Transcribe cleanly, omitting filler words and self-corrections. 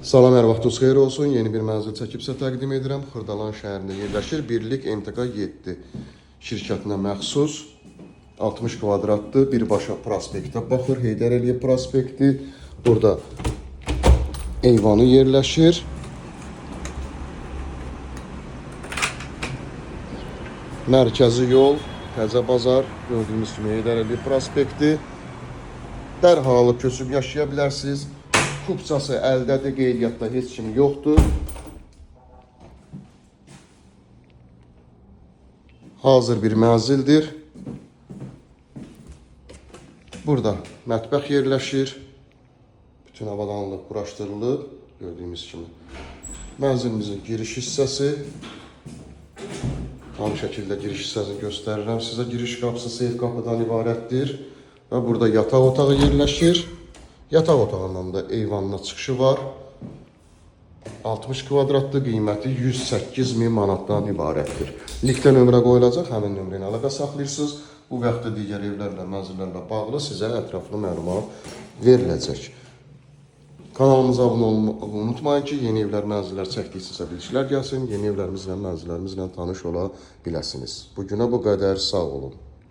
Salam, hər vaxtınız xeyir olsun. Yeni bir mənzil çəkibsə təqdim edirəm. Xırdalan şəhərində yerləşir. Birlik MTK 7 şirkətinə məxsus 60 kvadratlı birbaşa prospektə baxır. Heydər Əliyev prospekti. Burada eyvanı yerləşir. Mərkəzi yol, təzə bazar, gördüyünüz kimi Heydər Əliyev prospekti. Dərhal köçüb yaşaya bilərsiniz. Kupçası əldədir, qeydiyyatda heç kimi yoxdur. Hazır bir mənzildir. Burada mətbəx yerləşir. Bütün avadanlıq quraşdırılıb, gördüyümüz kimi. Mənzilimizin giriş hissəsi. Tam şəkildə giriş hissəsini göstərirəm sizə. Giriş qapısı seyf qapıdan ibarətdir. Və burada yataq otağı yerləşir. Yataq otağından da eyvanına çıxışı var. 60 kvadratlı, qiyməti 108.000 manatdan ibarətdir. Linkdə nömrə qoyulacaq, həmin nömrə ilə əlaqə saxlayırsınız. Bu və yaxud da digər evlərlə, mənzillərlə bağlı sizə ətraflı məlumat veriləcək. Kanalımıza abunə olmayı unutmayın ki, yeni evlər, mənzillər çəkdiksinizsə bilişlər gəlsin. Yeni evlərimizlə, mənzillərimizlə tanış ola biləsiniz. Bugünə bu qədər, sağ olun.